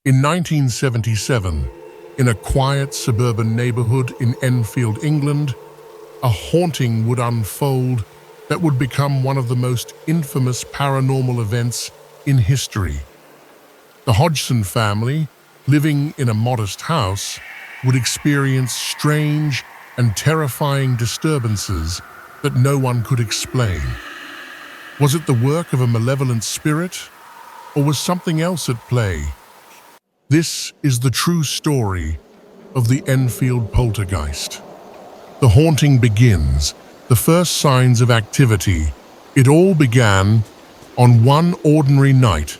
In 1977, in a quiet suburban neighborhood in Enfield, England, a haunting would unfold that would become one of the most infamous paranormal events in history. The Hodgson family, living in a modest house, would experience strange and terrifying disturbances that no one could explain. Was it the work of a malevolent spirit, or was something else at play? This is the true story of the Enfield Poltergeist. The haunting begins, the first signs of activity. It all began on one ordinary night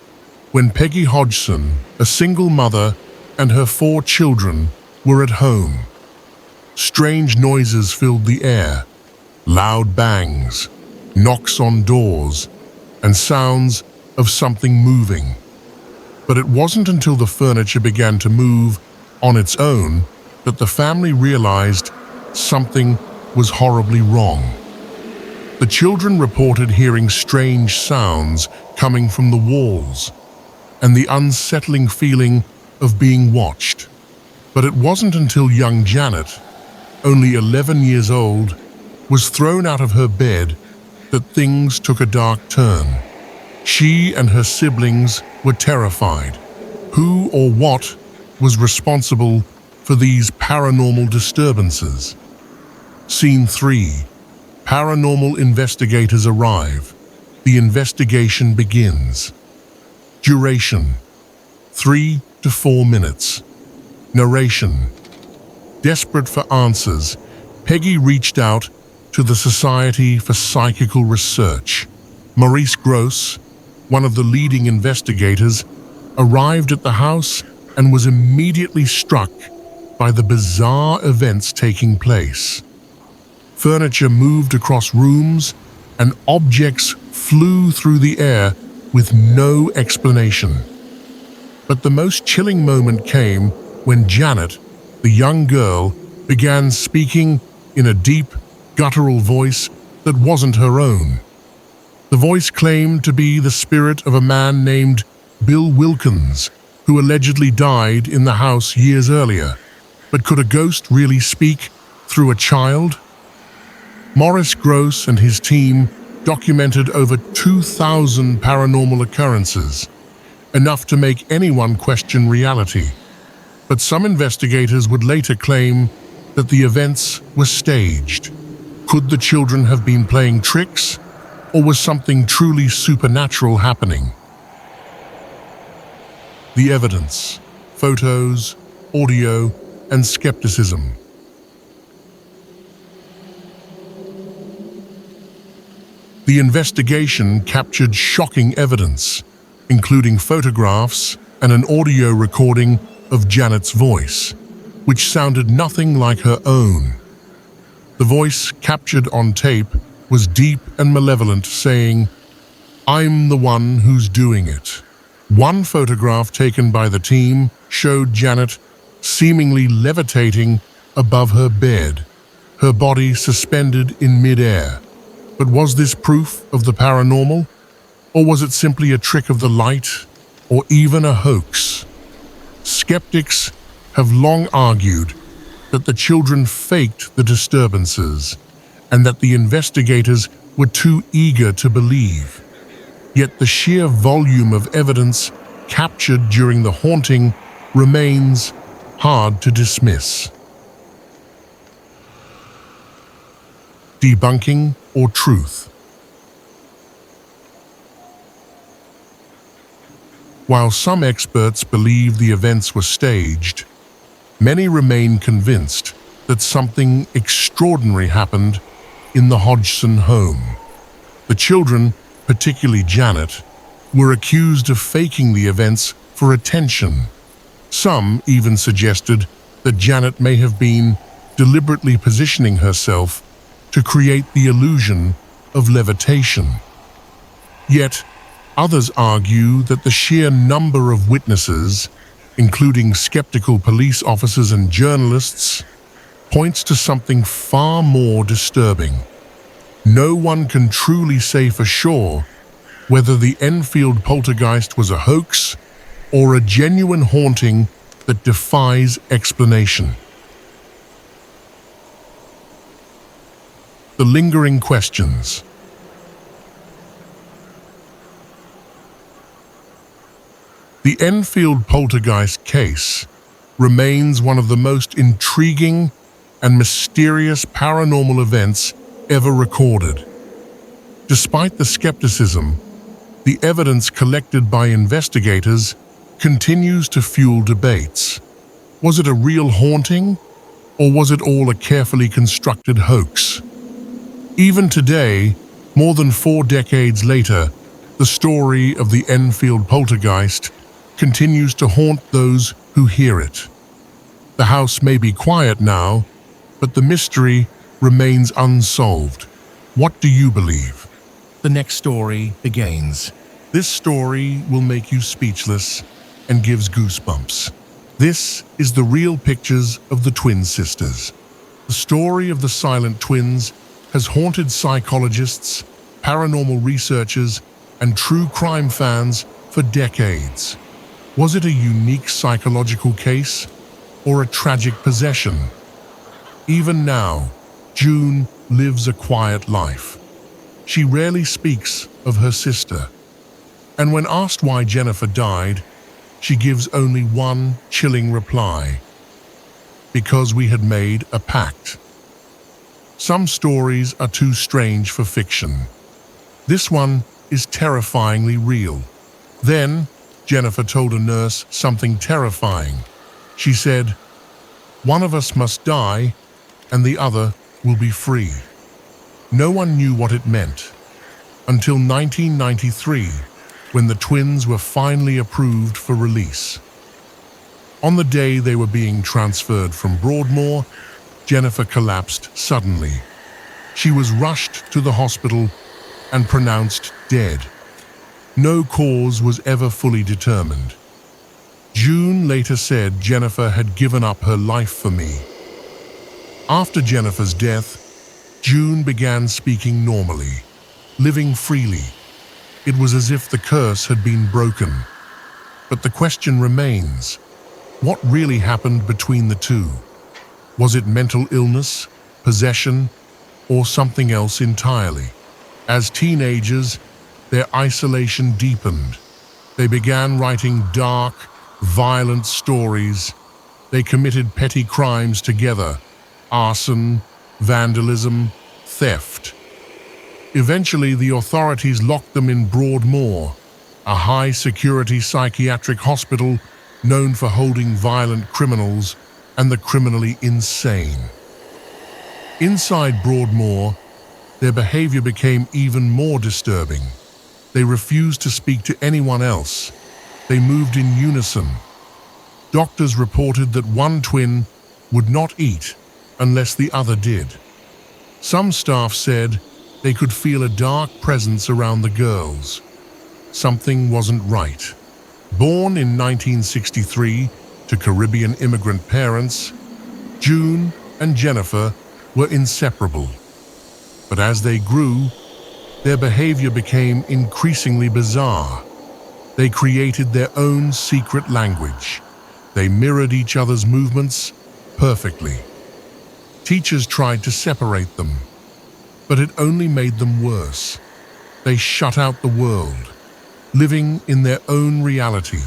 when Peggy Hodgson, a single mother, and her 4 children were at home. Strange noises filled the air, loud bangs, knocks on doors, and sounds of something moving. But it wasn't until the furniture began to move on its own that the family realized something was horribly wrong. The children reported hearing strange sounds coming from the walls and the unsettling feeling of being watched. But it wasn't until young Janet, only 11 years old, was thrown out of her bed that things took a dark turn. She and her siblings were terrified. Who or what was responsible for these paranormal disturbances? Scene 3. Paranormal investigators arrive. The investigation begins. Duration: 3 to 4 minutes. Narration: desperate for answers, Peggy reached out to the Society for Psychical Research. Maurice Gross, one of the leading investigators, arrived at the house and was immediately struck by the bizarre events taking place. Furniture moved across rooms and objects flew through the air with no explanation. But the most chilling moment came when Janet, the young girl, began speaking in a deep, guttural voice that wasn't her own. The voice claimed to be the spirit of a man named Bill Wilkins, who allegedly died in the house years earlier. But could a ghost really speak through a child? Maurice Gross and his team documented over 2,000 paranormal occurrences, enough to make anyone question reality. But some investigators would later claim that the events were staged. Could the children have been playing tricks, or was something truly supernatural happening? The evidence: photos, audio, and skepticism. The investigation captured shocking evidence, including photographs and an audio recording of Janet's voice, which sounded nothing like her own. The voice captured on tape was deep and malevolent, saying, "I'm the one who's doing it." One photograph taken by the team showed Janet seemingly levitating above her bed, her body suspended in mid-air. But was this proof of the paranormal? Or was it simply a trick of the light, or even a hoax? Skeptics have long argued that the children faked the disturbances and that the investigators were too eager to believe. Yet the sheer volume of evidence captured during the haunting remains hard to dismiss. Debunking or truth? While some experts believe the events were staged, many remain convinced that something extraordinary happened in the Hodgson home. The children, particularly Janet, were accused of faking the events for attention. Some even suggested that Janet may have been deliberately positioning herself to create the illusion of levitation. Yet, others argue that the sheer number of witnesses, including skeptical police officers and journalists, points to something far more disturbing. No one can truly say for sure whether the Enfield poltergeist was a hoax or a genuine haunting that defies explanation? The lingering questions. The Enfield poltergeist case remains one of the most intriguing and mysterious paranormal events ever recorded. Despite the skepticism, the evidence collected by investigators continues to fuel debates. Was it a real haunting, or was it all a carefully constructed hoax? Even today, more than 4 decades later, the story of the Enfield poltergeist continues to haunt those who hear it. The house may be quiet now, but the mystery remains unsolved. What do you believe? The next story begins. This story will make you speechless and gives goosebumps. This is the real pictures of the twin sisters. The story of the silent twins has haunted psychologists, paranormal researchers, and true crime fans for decades. Was it a unique psychological case or a tragic possession? Even now, June lives a quiet life. She rarely speaks of her sister, and when asked why Jennifer died, she gives only one chilling reply: because we had made a pact. Some stories are too strange for fiction. This one is terrifyingly real. Then, Jennifer told a nurse something terrifying. She said, "One of us must die, and the other will be free." No one knew what it meant until 1993, when the twins were finally approved for release. On the day they were being transferred from Broadmoor, Jennifer collapsed suddenly. She was rushed to the hospital and pronounced dead. No cause was ever fully determined. June later said Jennifer had given up her life for me. After Jennifer's death, June began speaking normally, living freely. It was as if the curse had been broken. But the question remains: what really happened between the two? Was it mental illness, possession, or something else entirely? As teenagers, their isolation deepened. They began writing dark, violent stories. They committed petty crimes together: arson, vandalism, theft. Eventually, the authorities locked them in Broadmoor, a high-security psychiatric hospital known for holding violent criminals and the criminally insane. Inside Broadmoor, their behavior became even more disturbing. They refused to speak to anyone else. They moved in unison. Doctors reported that one twin would not eat unless the other did. Some staff said they could feel a dark presence around the girls. Something wasn't right. Born in 1963 to Caribbean immigrant parents, June and Jennifer were inseparable. But as they grew, their behavior became increasingly bizarre. They created their own secret language. They mirrored each other's movements perfectly. Teachers tried to separate them, but it only made them worse. They shut out the world, living in their own reality.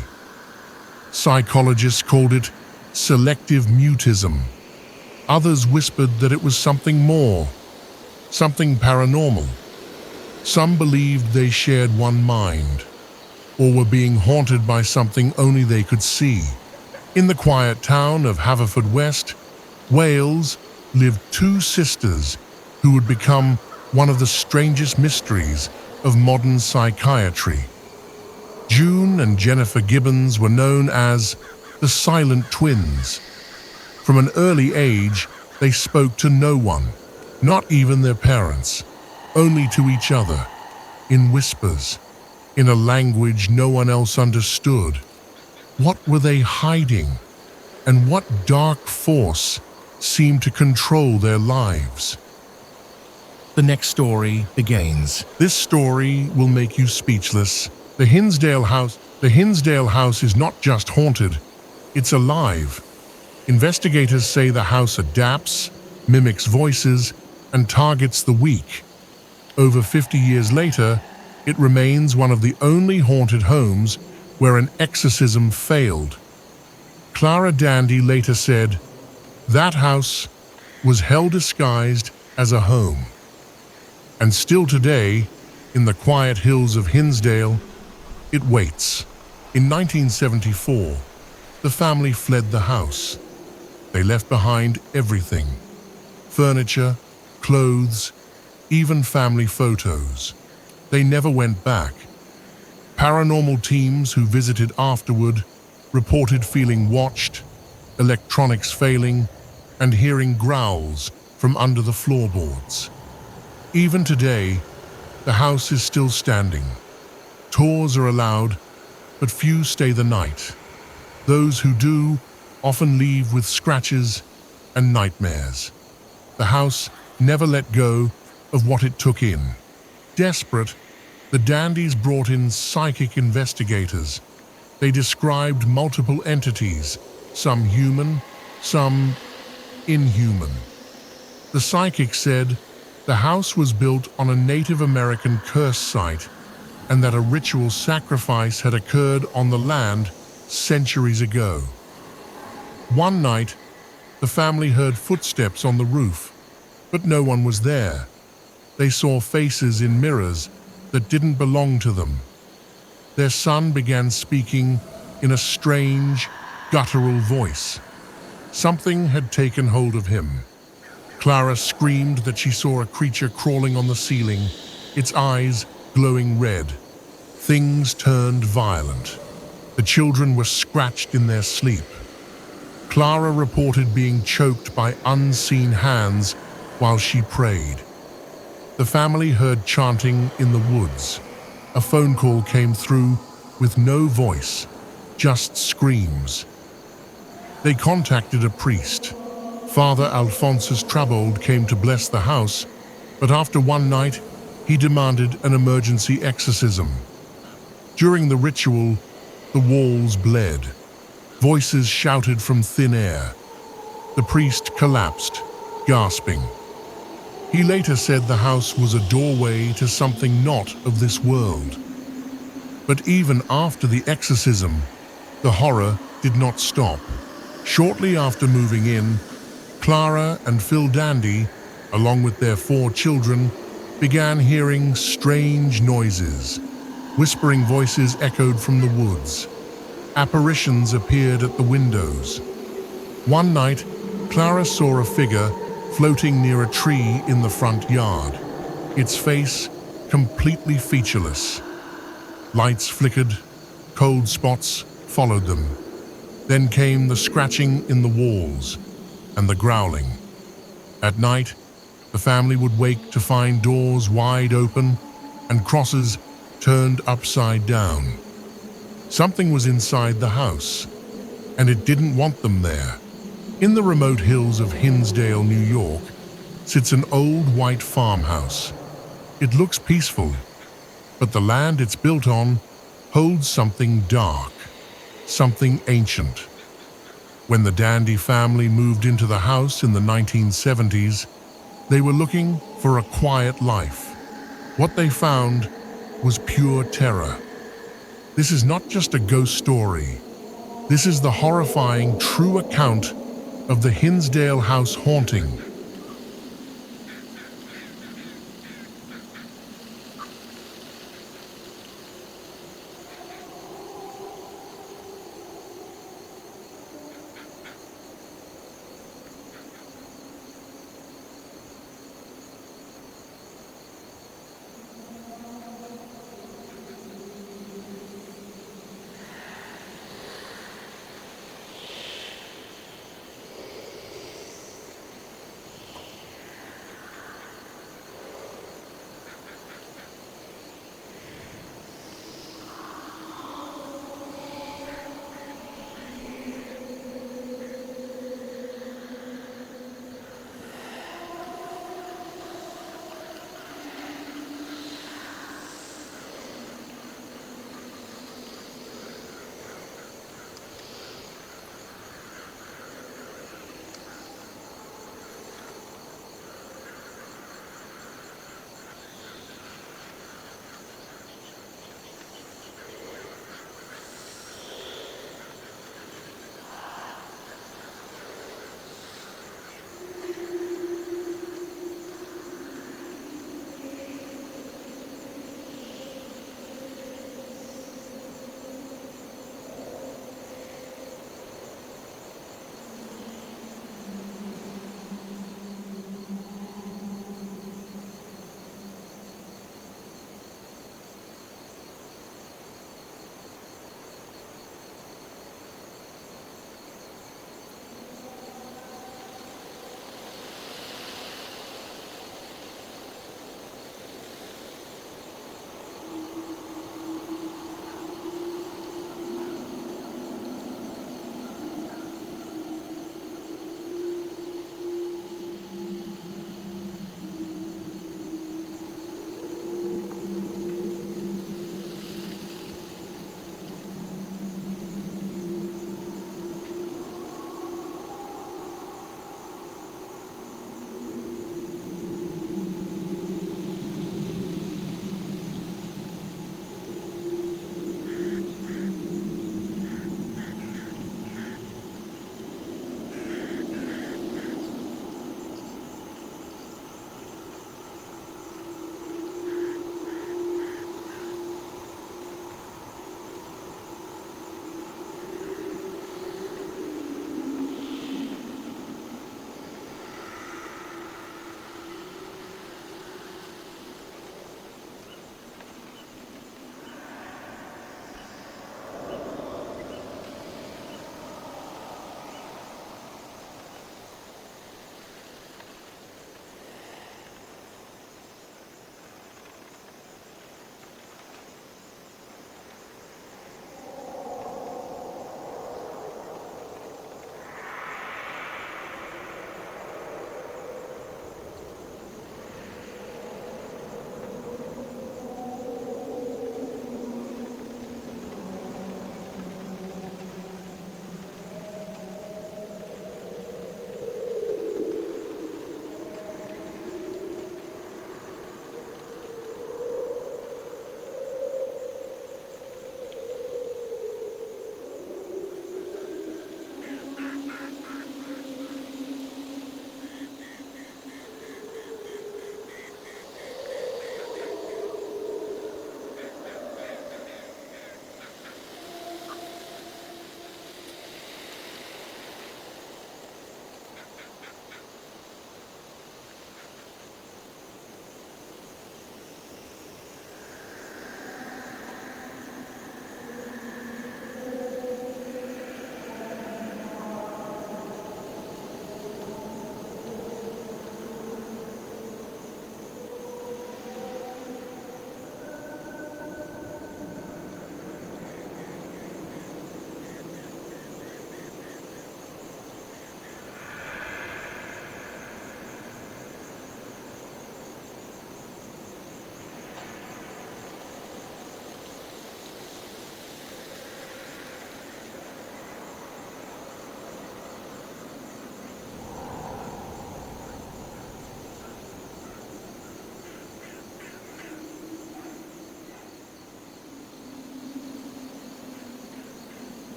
Psychologists called it selective mutism. Others whispered that it was something more, something paranormal. Some believed they shared one mind, or were being haunted by something only they could see. In the quiet town of Haverfordwest, Wales, lived two sisters who would become one of the strangest mysteries of modern psychiatry. June and Jennifer Gibbons were known as the Silent Twins. From an early age, they spoke to no one, not even their parents, only to each other, in whispers, in a language no one else understood. What were they hiding? And what dark force seemed to control their lives? The next story begins. This story will make you speechless. The Hinsdale house The Hinsdale house is not just haunted, it's alive. Investigators say the house adapts, mimics voices, and targets the weak. Over 50 years later, it remains one of the only haunted homes where an exorcism failed. Clara Dandy later said, "That house was hell disguised as a home." And still today, in the quiet hills of Hinsdale, it waits. In 1974, the family fled the house. They left behind everything: furniture, clothes, even family photos. They never went back. Paranormal teams who visited afterward reported feeling watched, electronics failing, and hearing growls from under the floorboards. Even today, the house is still standing. Tours are allowed, but few stay the night. Those who do often leave with scratches and nightmares. The house never let go of what it took in. Desperate, the Dandies brought in psychic investigators. They described multiple entities, some human, some inhuman. The psychic said the house was built on a Native American curse site and that a ritual sacrifice had occurred on the land centuries ago. One night, the family heard footsteps on the roof, but no one was there. They saw faces in mirrors that didn't belong to them. Their son began speaking in a strange, guttural voice. Something had taken hold of him. Clara screamed that she saw a creature crawling on the ceiling, its eyes glowing red. Things turned violent. The children were scratched in their sleep. Clara reported being choked by unseen hands while she prayed. The family heard chanting in the woods. A phone call came through with no voice, just screams. They contacted a priest. Father Alphonsus Trabold came to bless the house, but after one night, he demanded an emergency exorcism. During the ritual, the walls bled. Voices shouted from thin air. The priest collapsed, gasping. He later said the house was a doorway to something not of this world. But even after the exorcism, the horror did not stop. Shortly after moving in, Clara and Phil Dandy, along with their 4 children, began hearing strange noises. Whispering voices echoed from the woods. Apparitions appeared at the windows. One night, Clara saw a figure floating near a tree in the front yard, its face completely featureless. Lights flickered, cold spots followed them. Then came the scratching in the walls and the growling. At night, the family would wake to find doors wide open and crosses turned upside down. Something was inside the house, and it didn't want them there. In the remote hills of Hinsdale, New York, sits an old white farmhouse. It looks peaceful, but the land it's built on holds something dark, something ancient. When the Dandy family moved into the house in the 1970s, they were looking for a quiet life. What they found was pure terror. This is not just a ghost story. This is the horrifying, true account of the Hinsdale house haunting.